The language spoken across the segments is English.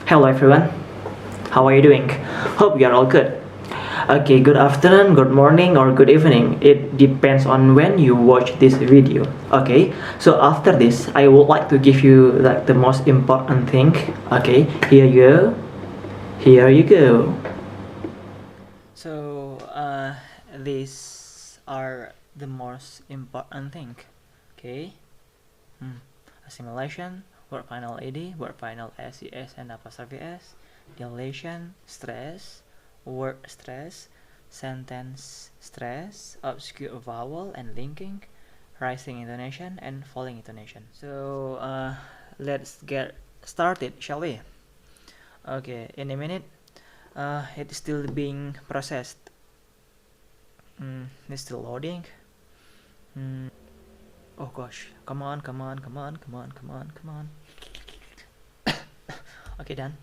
Hello everyone, how are you doing? Hope you are all good. Okay, good afternoon, good morning, or good evening. It depends on when you watch this video. Okay, so after this, I would like to give you like the most important thing. Okay, here you go. Here you go. So, these are the most important thing. Okay, assimilation, word final ed, word final ses and apostrophe s, dilation, stress, word stress, sentence stress, obscure vowel and linking, rising intonation and falling intonation. So let's get started, shall we? Okay, in a minute, it's still being processed. It's still loading. Oh gosh, come on. Okay, done.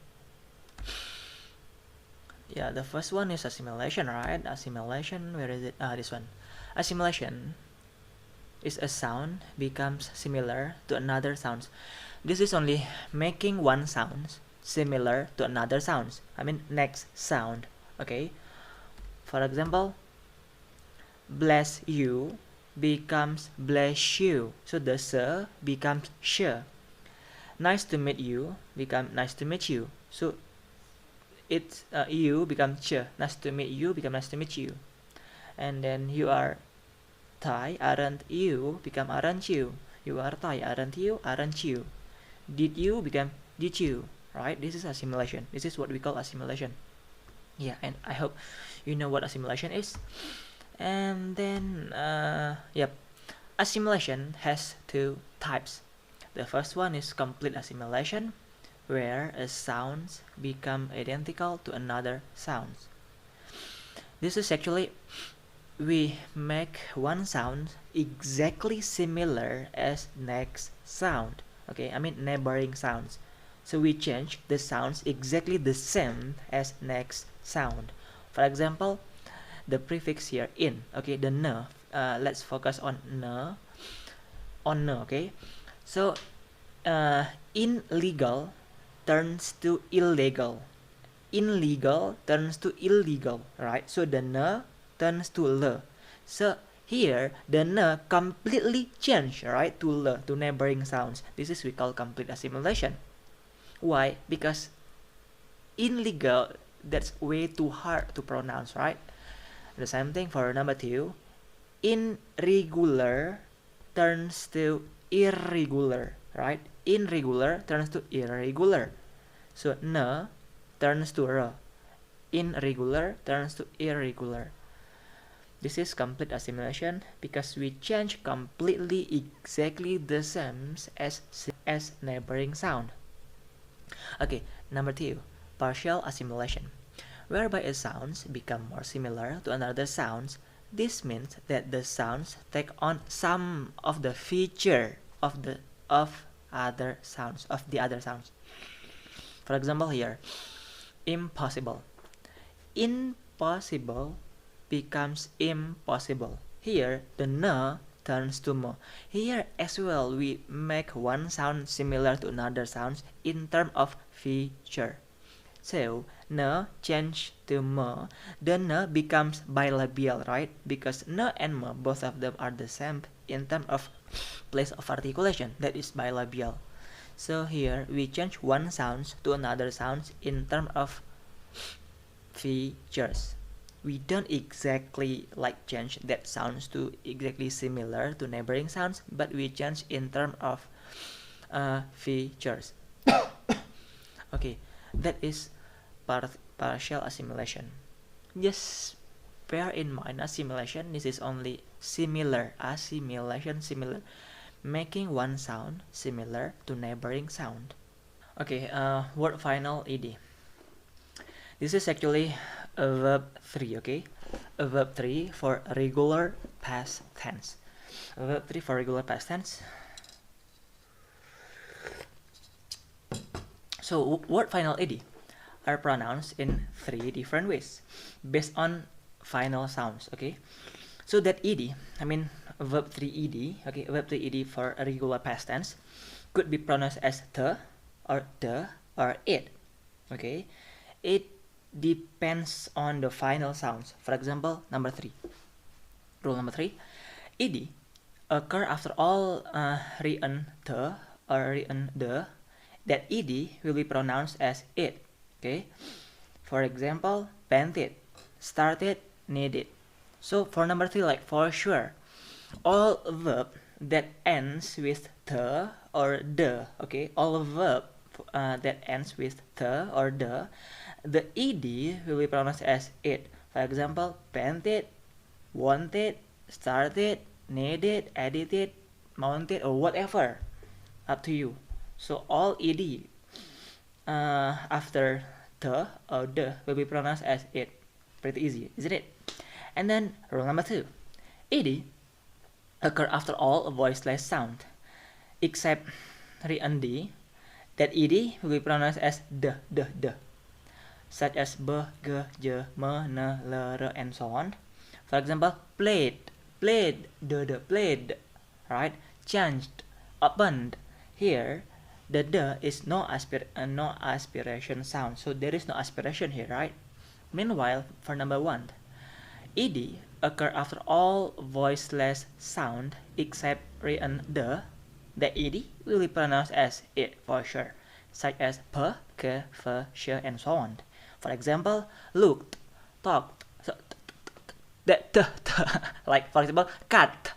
Yeah, the first one is assimilation, right? Assimilation, where is it? This one. Assimilation is a sound becomes similar to another sound. This is only making one sound similar to another sound. I mean, next sound. Okay. For example, bless you becomes bless you. So the s becomes sh. Nice to meet you become nice to meet you. So it's you become ch. Nice to meet you become nice to meet you. And then you are Thai, aren't you become aren't you. You are Thai, aren't you, aren't you. Did you become did you, right? This is assimilation. This is what we call assimilation. Yeah, and I hope you know what assimilation is. And then yep, assimilation has two types. The first one is complete assimilation, where a sound become identical to another sound. This is actually we make one sound exactly similar as next sound. Okay, I mean neighboring sounds. So we change the sounds exactly the same as next sound. For example, the prefix here in. Okay, the n. Let's focus on n. Okay. So illegal turns to illegal. Illegal turns to illegal, right? So the n turns to l. So here the n completely change, right, to l, to neighboring sounds. This is we call complete assimilation. Why? Because illegal, that's way too hard to pronounce, right? The same thing for number 2. Irregular turns to irregular, right? Irregular turns to irregular. So n turns to r. Irregular turns to irregular. This is complete assimilation because we change completely exactly the same as neighboring sound. Okay, number 2, partial assimilation, whereby a sounds become more similar to another sounds. This means that the sounds take on some of the feature of the other sounds. For example, here, impossible. Impossible becomes impossible. Here, the n turns to m. Here as well, we make one sound similar to another sound in terms of feature. So, n change to m. The n becomes bilabial, right? Because n and m, both of them are the same in terms of place of articulation. That is bilabial. So here, we change one sound to another sound in terms of features. We don't exactly like change that sounds to exactly similar to neighboring sounds, but we change in terms of features. Okay, that is partial assimilation. Just bear in mind, assimilation, this is only similar, similar, making one sound similar to neighboring sound. Okay, word final ed. This is actually a verb 3, okay? A verb 3 for regular past tense. A verb 3 for regular past tense. So word final ed are pronounced in 3 different ways based on final sounds, okay? So that ed, I mean verb 3 ed, okay, verb 3 ed for regular past tense could be pronounced as the or it. Okay, it depends on the final sounds. For example, number 3. Rule number 3, ed occur after all written the or written the. That ed will be pronounced as it. Okay, for example, painted, started, needed. So for number 3, like for sure, all verb that ends with the or the, okay, all verb that ends with the or the ed will be pronounced as it. For example, painted, wanted, started, needed, edited, mounted, or whatever, up to you. So all ed after the or the will be pronounced as it. Pretty easy, isn't it? And then rule number 2, ed occur after all voiceless sound except written d. That ed will be pronounced as the, such as b, g, j, m, n, l, r, and so on. For example, played, the played, right? Changed, opened. Here, the is no aspiration sound, so there is no aspiration here, right? Meanwhile, for number 1, ed occur after all voiceless sound except written the ed will be pronounced as it for sure, such as p, k, f, sh, and so on. For example, looked, talked, so that like for example, cut,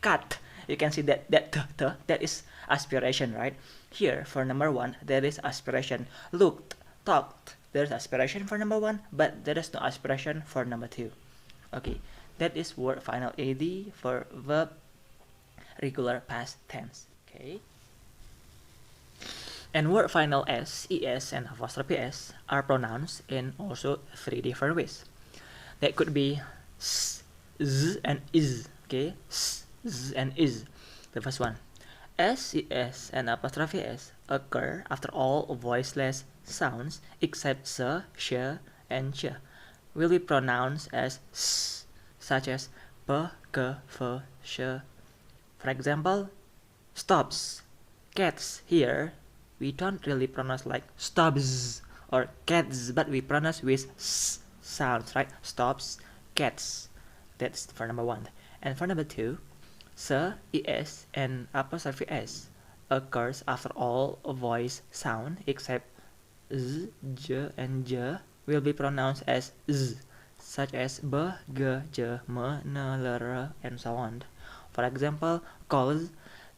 cut. You can see that that is aspiration, right? Here for number 1, there is aspiration. Looked, talked, there's aspiration for number 1, but there is no aspiration for number 2. Okay, that is word final ad for verb regular past tense. Okay, and word final s, es, and apostrophe s are pronounced in also 3 different ways. That could be s, z, and is. Okay, s, z, and is. The first one, s, es, and apostrophe s occur after all voiceless sounds except s, sh, and ch will be pronounced as s, such as p, k, f, sh. For example, stops, cats. Here we don't really pronounce like stops or cats, but we pronounce with s sounds, right? Stops, cats. That's for number 1. And for number 2, s, es, and apostrophe s occurs after all voice sound except z, j, and j will be pronounced as z, such as b, g, j, m, n, l, r, and so on. For example, calls,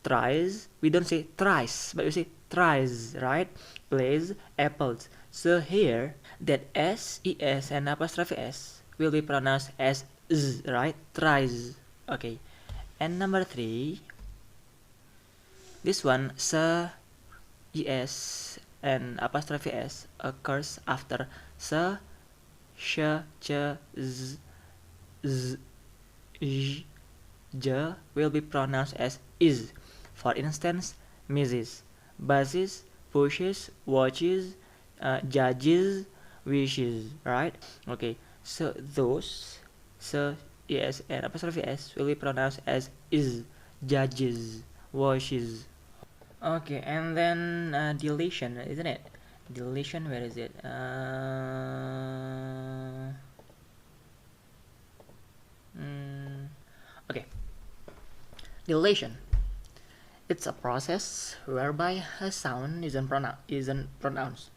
tries. We don't say tries, but we say tries, right? Plays, apples. So here, that s, es, and apostrophe s will be pronounced as z, right? Tries. Okay. And number 3, this one, s, es, and apostrophe s occurs after s, sh, ch, z, z, j, j will be pronounced as is. For instance, Mrs., buzzes, pushes, watches, judges, wishes, right? Okay, so those, so es and apostrophe s will be pronounced as is, judges, washes. Okay, and then deletion, isn't it? Deletion, where is it? Okay, deletion. It's a process whereby a sound isn't pronounced.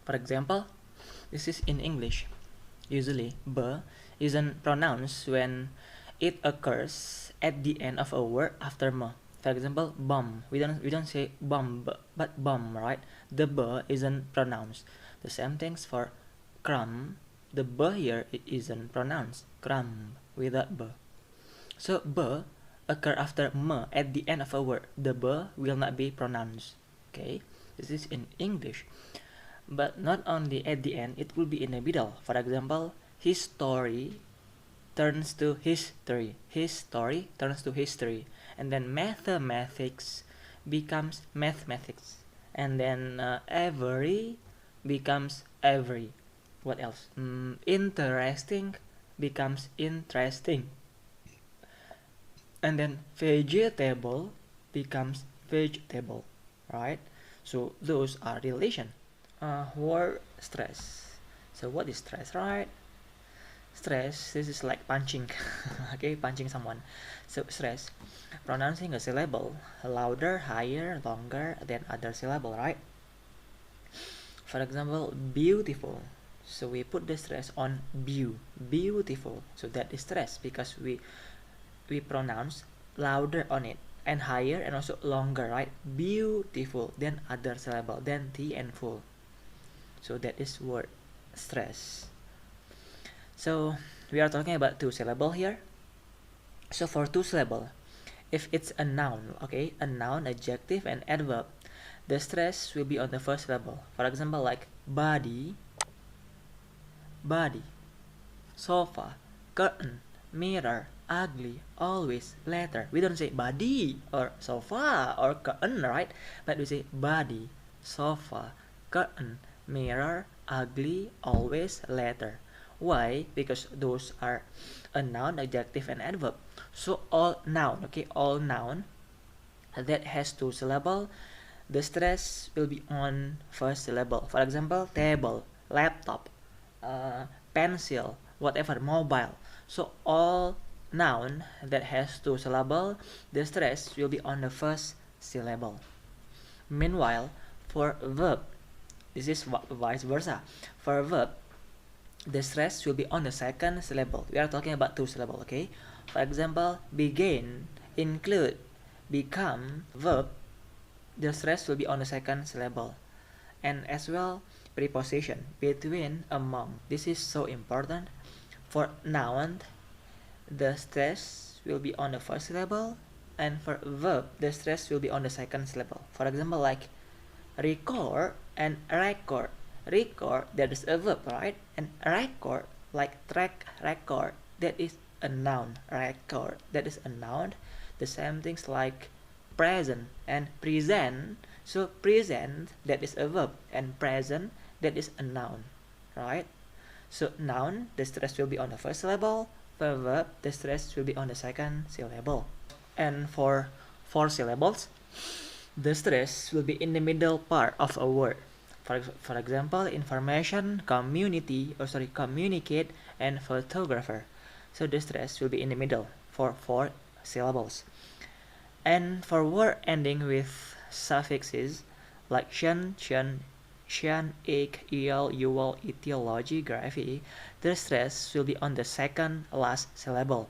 For example, this is in English. Usually, b isn't pronounced when it occurs at the end of a word after m. For example, bomb. We don't say bomb, but bomb, right? The b isn't pronounced. The same things for crumb. The b here it isn't pronounced. Crumb without b. So b occur after m at the end of a word. The b will not be pronounced. Okay, this is in English. But not only at the end, it will be in the middle. For example, his story turns to history. His story turns to history. And then mathematics becomes mathematics. And then every becomes every. What else? Interesting becomes interesting. And then vegetable becomes vegetable, right? So those are relation. word stress. So what is stress, right? Stress, this is like punching. Okay, punching someone. So stress, pronouncing a syllable louder, higher, longer than other syllable, right? For example, beautiful. So we put the stress on beautiful. So that is stress because we pronounce louder on it and higher and also longer, right? Beautiful than other syllable than t and full. So that is word stress. So we are talking about two syllable here. So for two syllable, if it's a noun, okay, a noun, adjective, and adverb, the stress will be on the first syllable. For example, like body, sofa, curtain, mirror, ugly, always, letter. We don't say body or sofa or curtain, right? But we say body, sofa, curtain, mirror, ugly, always, letter. Why? Because those are a noun, adjective, and adverb. So all noun, okay, all noun that has two syllable, the stress will be on first syllable. For example, table, laptop, pencil, whatever, mobile. So all noun that has two syllable, the stress will be on the first syllable. Meanwhile, for verb, this is vice versa. For verb, the stress will be on the second syllable. We are talking about two syllable, okay? For example, begin, include, become, verb, the stress will be on the second syllable. And as well, preposition, between, among. This is so important. For noun, the stress will be on the first syllable, and for verb, the stress will be on the second syllable. For example, like record and record. Record, that is a verb, right? And record, like track record, that is a noun. Record, that is a noun. The same things like present and present. So present, that is a verb, and present, that is a noun, right? So noun, the stress will be on the first syllable. For verb, the stress will be on the second syllable. And for four syllables, the stress will be in the middle part of a word. For example, information, communicate, and photographer. So the stress will be in the middle for four syllables. And for word ending with suffixes like shan, ik, il, ual, etiology, graphy, the stress will be on the second last syllable.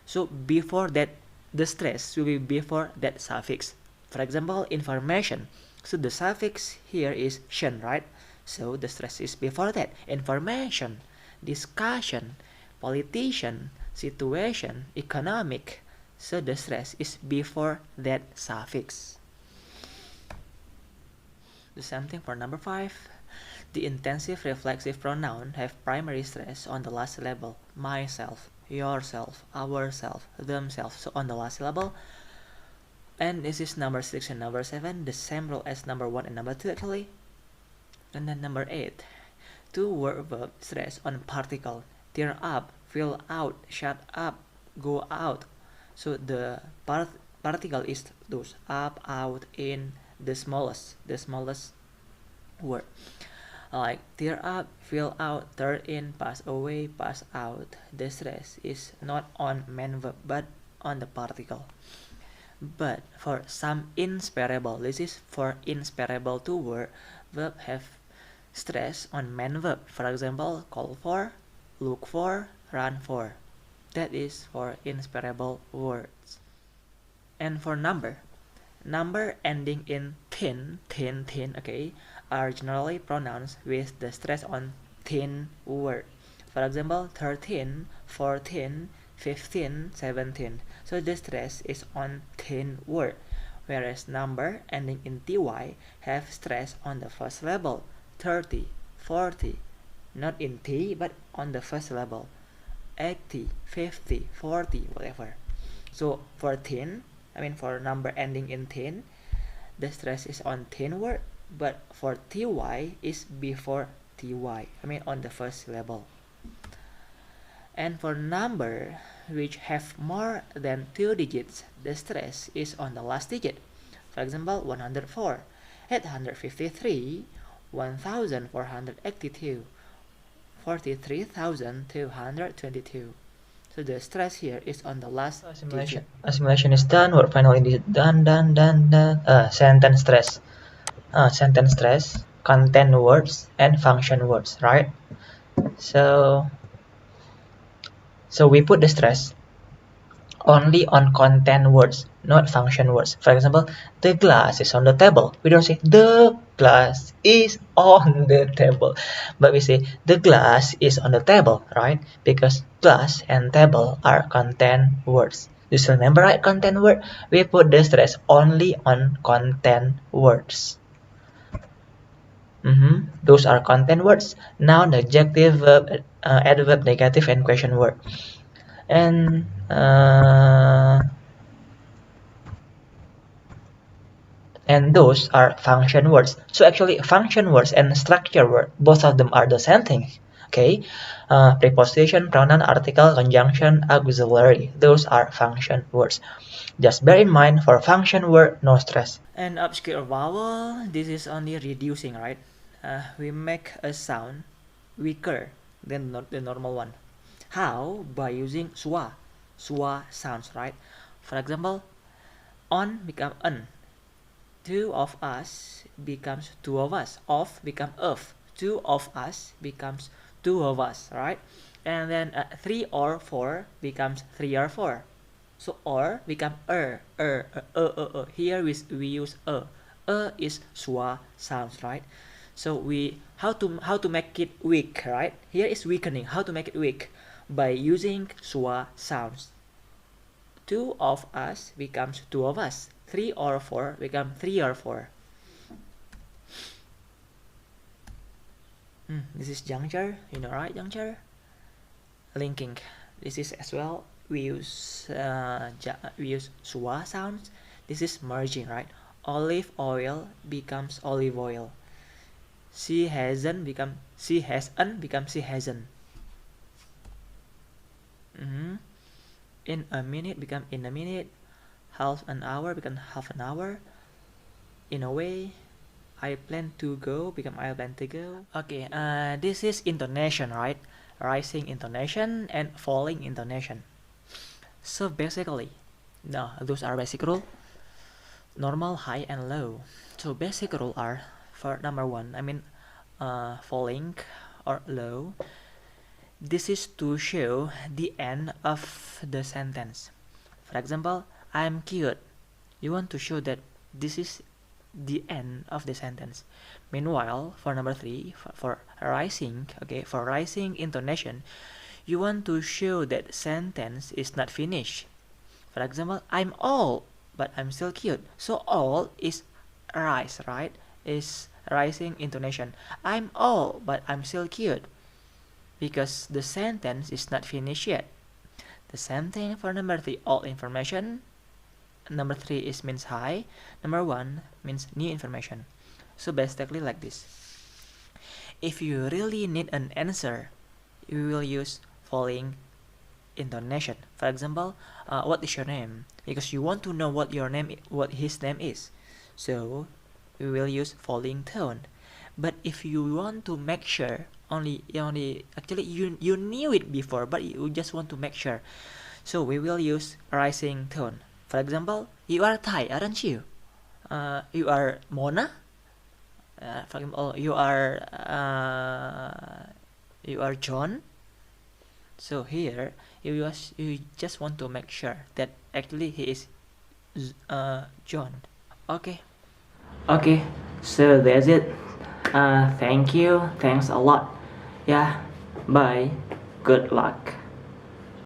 So before that, the stress will be before that suffix. For example, information. So the suffix here is shan, right? So the stress is before that. Information, discussion, politician, situation, economic. So the stress is before that suffix. The same thing for number 5. The intensive reflexive pronoun have primary stress on the last syllable. Myself, yourself, ourself, themselves. So on the last syllable. And this is number 6 and number 7. The same rule as number 1 and number 2 actually. And then number 8. Two word verb stress on particle. Tear up, fill out, shut up, go out. So the particle is those up, out, in, the smallest word. Like tear up, fill out, turn in, pass away, pass out. The stress is not on main verb but on the particle. But for some inseparable, this is for inseparable two word, verb have stress on main verb. For example, call for, look for, run for. That is for inseparable words. And for number ending in thin, okay, are generally pronounced with the stress on thin word. For example, 13, 14, 15, 17. So the stress is on thin word, whereas number ending in ty have stress on the first syllable. 30, 40, not in t but on the first syllable. 80, 50, 40, whatever. So for number ending in thin, the stress is on thin word, but for ty is before ty, on the first syllable. And for number which have more than 2 digits, the stress is on the last digit. For example, 104, 853, 1482, 43,222. So the stress here is on the last digit. Assimilation is done. Word finally is done. Sentence stress. Sentence stress. Content words and function words, right? So we put the stress only on content words, not function words. For example, the glass is on the table. We don't say the glass is on the table, but we say the glass is on the table, right? Because glass and table are content words. You still remember, right? Content word. We put the stress only on content words. Those are content words. Now the adjective, verb, adverb, negative, and question word. And those are function words. So actually function words and structure word, both of them are the same thing. Okay, preposition, pronoun, article, conjunction, auxiliary, those are function words. Just bear in mind, for function word, no stress. And obscure vowel, this is only reducing, right? We make a sound weaker than the normal one. How? By using schwa sounds, right? For example, on become un, two of us becomes two of us, of become of, two of us becomes two of us, right? And then three or four becomes three or four. So or become here we use is schwa sounds, right? So we how to make it weak, right? Here is weakening. How to make it weak? By using schwa sounds. Two of us becomes two of us. Three or four become three or four. This is juncture, you know, right? Juncture. Linking. This is as well. We use schwa sounds. This is merging, right? Olive oil becomes olive oil. She hasn't become she hasn't become she hasn't. In a minute become in a minute. Half an hour become half an hour. In a way, I plan to go become I plan to go. Okay, this is intonation, right? Rising intonation and falling intonation. So basically, no, those are basic rule. Normal, high, and low. So basic rule are, for number one, falling or low. This is to show the end of the sentence. For example, I'm cute. You want to show that this is the end of the sentence. Meanwhile, for number three, for rising, okay, for rising intonation, you want to show that sentence is not finished. For example, I'm old, but I'm still cute. So old is rise, right? Is rising intonation. I'm old, but I'm still cute. Because the sentence is not finished yet. The same thing for number three, all information. Number three is means high. Number one means new information. So basically like this. If you really need an answer, you will use falling intonation. For example, what is your name? Because you want to know what his name is. So we will use falling tone. But if you want to make sure, actually you knew it before, but you just want to make sure. So we will use rising tone. For example, you are Thai, aren't you? You are Mona. For example, you are John. So here you just want to make sure that actually he is John. Okay. So that's it. Thank you. Thanks a lot. Yeah. Bye. Good luck.